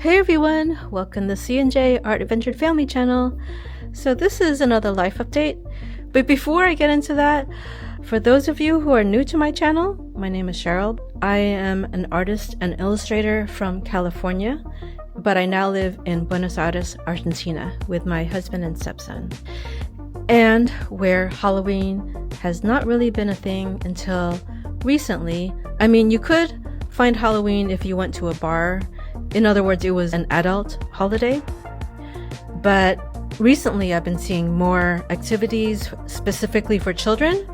Hey everyone, welcome to C&J Art Adventure Family Channel. So this is another life update, but before I get into that, for those of you who are new to my channel, my name is Cheryl. I am an artist and illustrator from California, but I now live in Buenos Aires, Argentina with my husband and stepson, and where Halloween has not really been a thing until recently. I mean, you could find Halloween if you went to a bar. In other words, it was an adult holiday. But recently I've been seeing more activities specifically for children.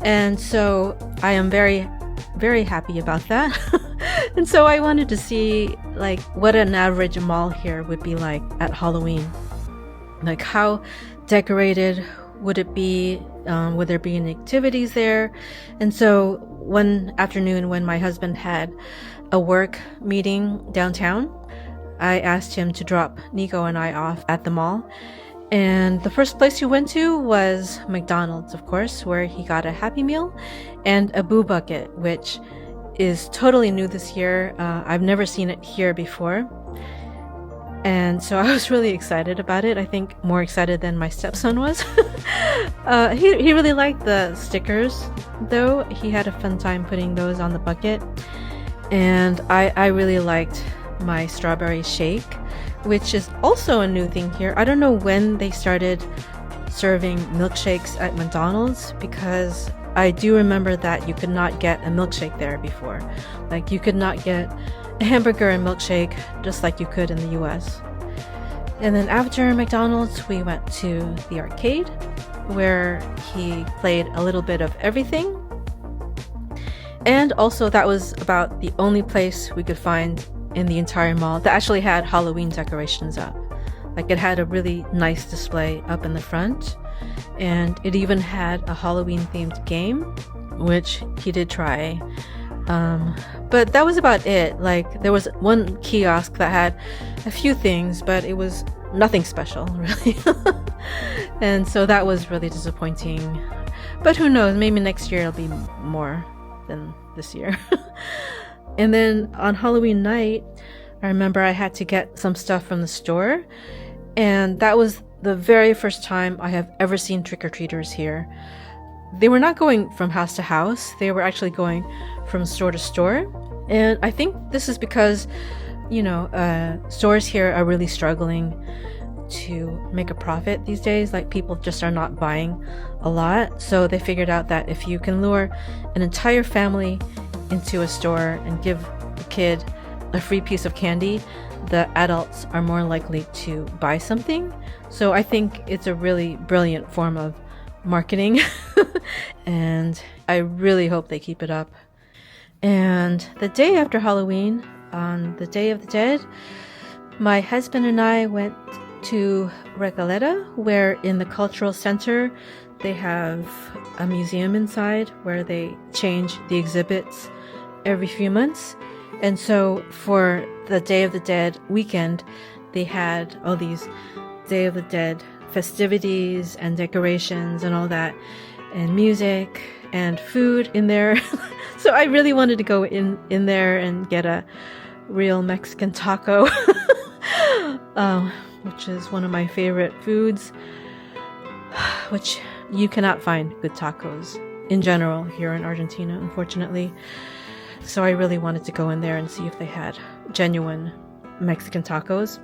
And so I am very, very happy about that. And so I wanted to see like what an average mall here would be like at Halloween. Like how decorated would it be? Would there be any activities there? And so one afternoon when my husband had a work meeting downtown, I asked him to drop Nico and I off at the mall. And the first place he went to was McDonald's, of course, where he got a Happy Meal and a Boo Bucket, which is totally new this year. I've never seen it here before. And so I was really excited about it. I think more excited than my stepson was. He really liked the stickers, though. He had a fun time putting those on the bucket. And I really liked my strawberry shake, which is also a new thing here. I don't know when they started serving milkshakes at McDonald's, because I do remember that you could not get a milkshake there before. Like you could not get a hamburger and milkshake just like you could in the US. And then after McDonald's, we went to the arcade where he played a little bit of everything. And also that was about the only place we could find in the entire mall that actually had Halloween decorations up. Like it had a really nice display up in the front, and it even had a Halloween themed game, which he did try. But that was about it. Like there was one kiosk that had a few things, but it was nothing special really. And so that was really disappointing. But who knows, maybe next year it'll be more than this year. And then on Halloween night, I remember I had to get some stuff from the store, and that was the very first time I have ever seen trick-or-treaters here. They were not going from house to house, they were actually going from store to store. And I think this is because, you know, stores here are really struggling to make a profit these days. Like people just are not buying a lot, so they figured out that if you can lure an entire family into a store and give a kid a free piece of candy, the adults are more likely to buy something. So I think it's a really brilliant form of marketing. And I really hope they keep it up. And the day after Halloween, on the Day of the Dead, my husband and I went to Recoleta, where in the cultural center they have a museum inside where they change the exhibits every few months. And so for the Day of the Dead weekend, they had all these Day of the Dead festivities and decorations and all that, and music and food in there. So I really wanted to go in there and get a real Mexican taco, which is one of my favorite foods, which you cannot find good tacos in general here in Argentina, unfortunately. So I really wanted to go in there and see if they had genuine Mexican tacos.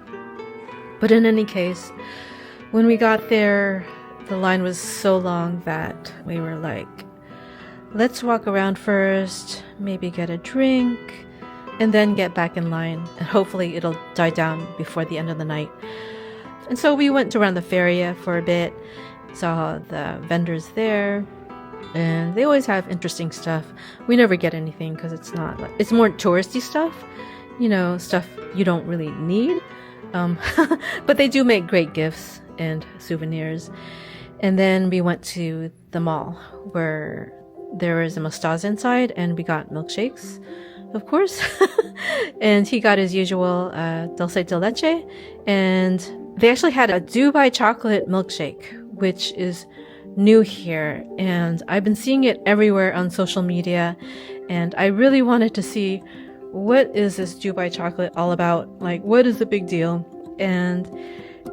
But in any case, when we got there, the line was so long that we were like, let's walk around first, maybe get a drink, and then get back in line, and hopefully it'll die down before the end of the night. And so we went around the feria for a bit, saw the vendors there, and they always have interesting stuff. We never get anything because it's not like, it's more touristy stuff, you know, stuff you don't really need. But they do make great gifts and souvenirs. And then we went to the mall where there was a Mostaza inside, and we got milkshakes, of course. And he got his usual dulce de leche, and they actually had a Dubai chocolate milkshake, which is new here, and I've been seeing it everywhere on social media, and I really wanted to see what is this Dubai chocolate all about? Like, what is the big deal? And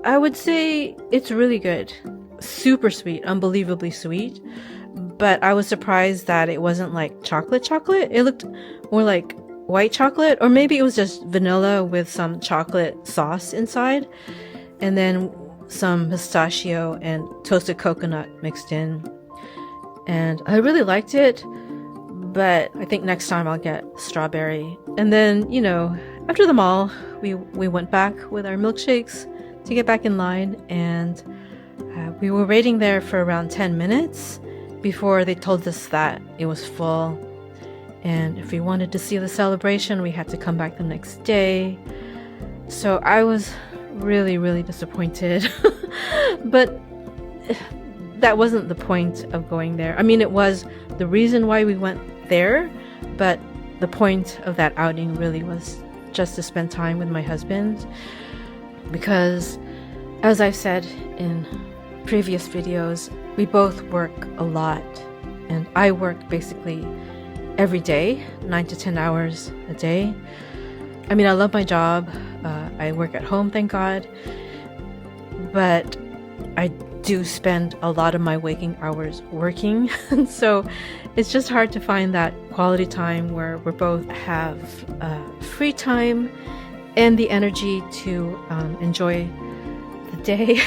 I would say it's really good. Super sweet, unbelievably sweet. But I was surprised that it wasn't like chocolate. It looked more like white chocolate, or maybe it was just vanilla with some chocolate sauce inside, and then some pistachio and toasted coconut mixed in. And I really liked it, but I think next time I'll get strawberry. And then, you know, after the mall, we went back with our milkshakes to get back in line, and we were waiting there for around 10 minutes before they told us that it was full. And if we wanted to see the celebration, we had to come back the next day. So I was really, really disappointed. But that wasn't the point of going there. I mean, it was the reason why we went there, but the point of that outing really was just to spend time with my husband. Because, as I've said in previous videos, we both work a lot. And I work basically every day, 9 to 10 hours a day. I mean, I love my job. I work at home, thank God. But I do spend a lot of my waking hours working. And so it's just hard to find that quality time where we both have free time and the energy to enjoy the day.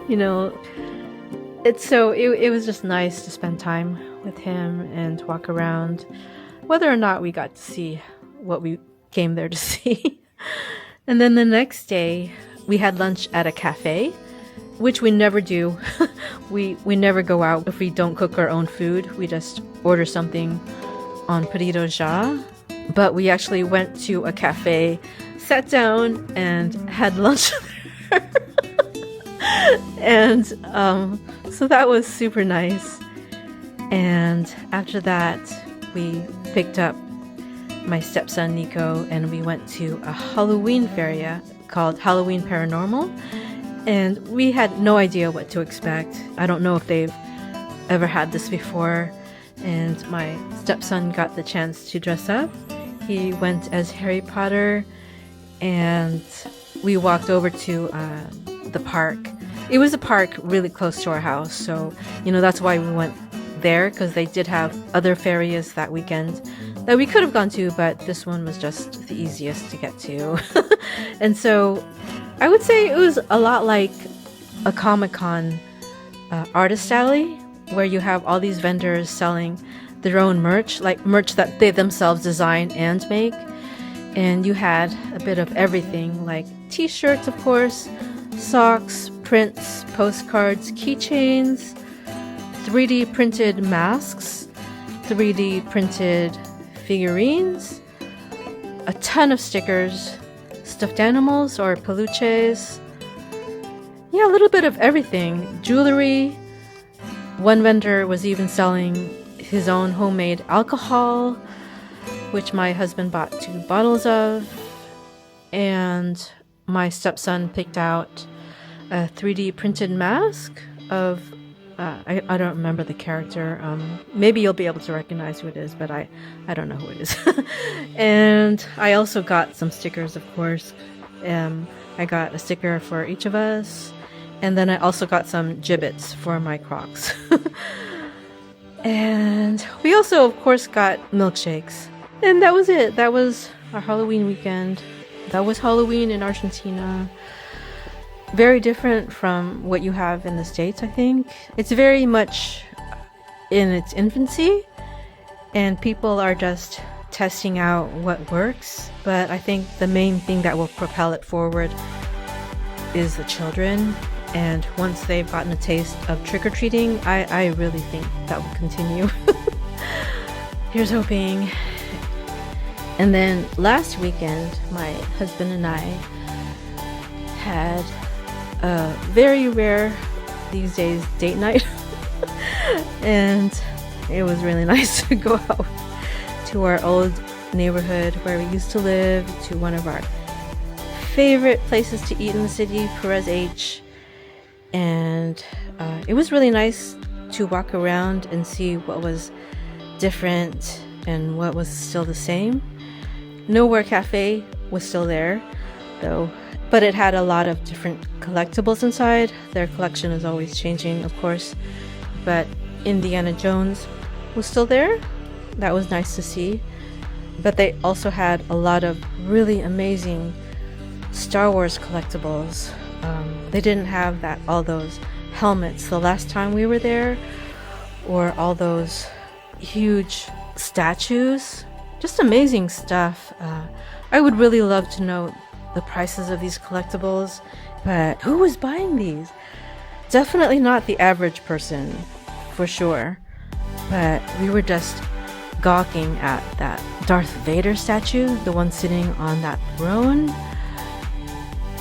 You know, it was just nice to spend time with him and walk around, whether or not we got to see what we came there to see. And then the next day we had lunch at a cafe, which we never do. we never go out if we don't cook our own food. We just order something on Pedido Ya. But we actually went to a cafe, sat down and had lunch there. And so that was super nice. And after that, we picked up my stepson Nico and we went to a Halloween feria called Halloween Paranormal. And we had no idea what to expect. I don't know if they've ever had this before. And my stepson got the chance to dress up. He went as Harry Potter, and we walked over to the park. It was a park really close to our house, so, you know, that's why we went there, because they did have other ferias that weekend that we could have gone to, but this one was just the easiest to get to. And so I would say it was a lot like a Comic-Con artist alley, where you have all these vendors selling their own merch, like merch that they themselves design and make. And you had a bit of everything, like t-shirts, of course, socks, prints, postcards, keychains, 3D printed masks, 3D printed figurines, a ton of stickers, stuffed animals or peluches. Yeah, a little bit of everything. Jewelry. One vendor was even selling his own homemade alcohol, which my husband bought 2 bottles of. And my stepson picked out a 3D printed mask of I don't remember the character. Maybe you'll be able to recognize who it is, but I don't know who it is. And I also got some stickers, of course. I got a sticker for each of us, and then I also got some gibbets for my Crocs. And we also, of course, got milkshakes. And that was it. That was our Halloween weekend. That was Halloween in Argentina. Very different from what you have in the States, I think. It's very much in its infancy, and people are just testing out what works. But I think the main thing that will propel it forward is the children. And once they've gotten a taste of trick-or-treating, I really think that will continue. Here's hoping. And then last weekend, my husband and I had a very rare these days date night. And it was really nice to go out to our old neighborhood where we used to live, to one of our favorite places to eat in the city, Perez H. And it was really nice to walk around and see what was different and what was still the same. Nowhere Cafe was still there, though, but it had a lot of different collectibles inside. Their collection is always changing, of course, but Indiana Jones was still there. That was nice to see. But they also had a lot of really amazing Star Wars collectibles. They didn't have all those helmets the last time we were there, or all those huge statues. Just amazing stuff. I would really love to know the prices of these collectibles, but who was buying these? Definitely not the average person, for sure. But we were just gawking at that Darth Vader statue, the one sitting on that throne.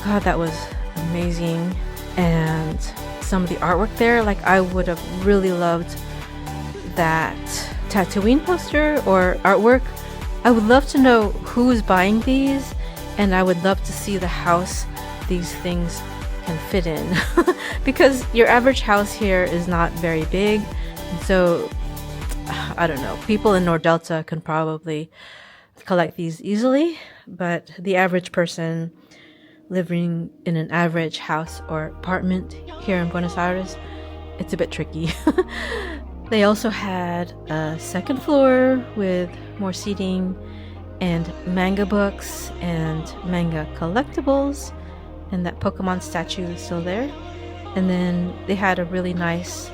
God, that was amazing. And some of the artwork there, like I would have really loved that Tatooine poster or artwork. I would love to know who is buying these, and I would love to see the house these things can fit in. Because your average house here is not very big, so I don't know, people in North Delta can probably collect these easily, but the average person living in an average house or apartment here in Buenos Aires, it's a bit tricky. They also had a second floor with more seating and manga books and manga collectibles, and that Pokemon statue is still there. And then they had a really nice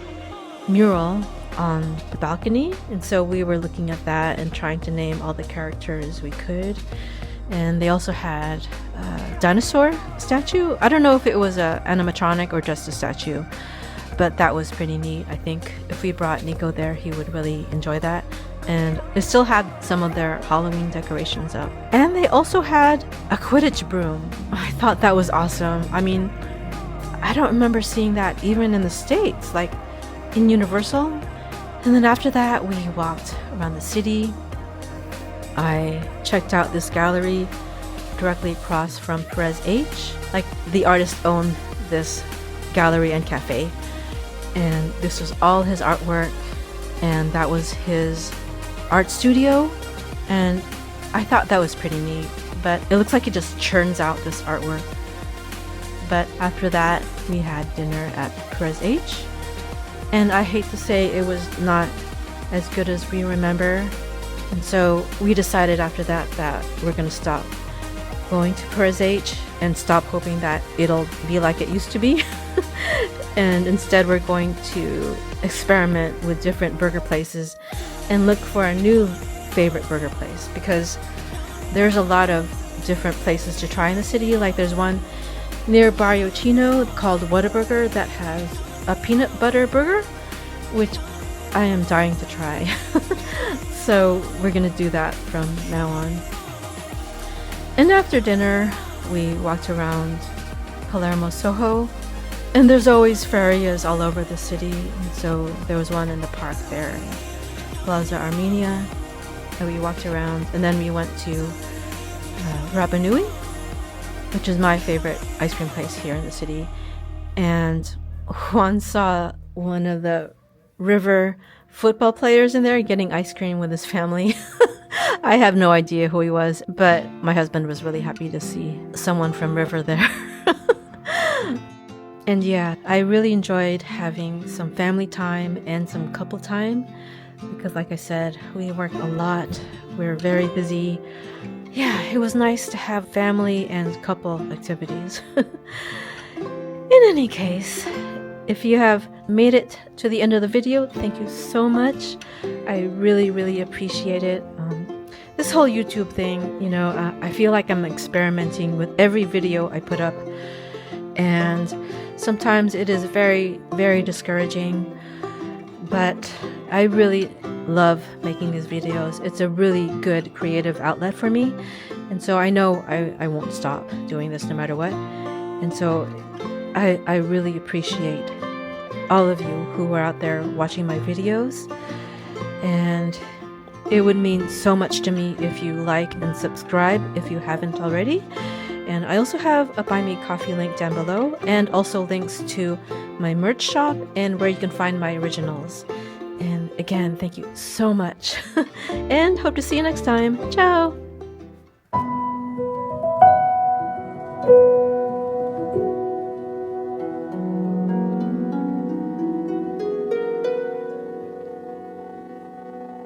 mural on the balcony, and so we were looking at that and trying to name all the characters we could. And they also had a dinosaur statue. I don't know if it was a animatronic or just a statue, but that was pretty neat. I think if we brought Nico there, he would really enjoy that. And they still had some of their Halloween decorations up. And they also had a Quidditch broom. I thought that was awesome. I mean, I don't remember seeing that even in the States, like in Universal. And then after that, we walked around the city. I checked out this gallery directly across from Perez H. Like, the artist owned this gallery and cafe, and this was all his artwork, and that was his art studio, and I thought that was pretty neat. But it looks like he just churns out this artwork. But after that, we had dinner at Perez H, and I hate to say it was not as good as we remember. And so we decided after that we're going to stop going to Perez H and stop hoping that it'll be like it used to be. And instead we're going to experiment with different burger places and look for a new favorite burger place, because there's a lot of different places to try in the city. Like, there's one near Barrio Chino called Whataburger that has a peanut butter burger, which I am dying to try. So we're gonna do that from now on. And after dinner, we walked around Palermo Soho, and there's always ferias all over the city. And so there was one in the park there in Plaza Armenia, and we walked around, and then we went to Rapa Nui, which is my favorite ice cream place here in the city. And Juan saw one of the River football players in there getting ice cream with his family. I have no idea who he was, but my husband was really happy to see someone from River there. And yeah, I really enjoyed having some family time and some couple time, because like I said, we work a lot. We're very busy. Yeah, it was nice to have family and couple activities. In any case, if you have made it to the end of the video, thank you so much. I really, really appreciate it. This whole YouTube thing, I feel like I'm experimenting with every video I put up. And sometimes it is very, very discouraging. But I really love making these videos. It's a really good creative outlet for me. And so I know I won't stop doing this no matter what. And so I really appreciate all of you who are out there watching my videos, and it would mean so much to me if you like and subscribe if you haven't already. And I also have a Buy Me Coffee link down below, and also links to my merch shop and where you can find my originals. And again, thank you so much. And hope to see you next time. Ciao!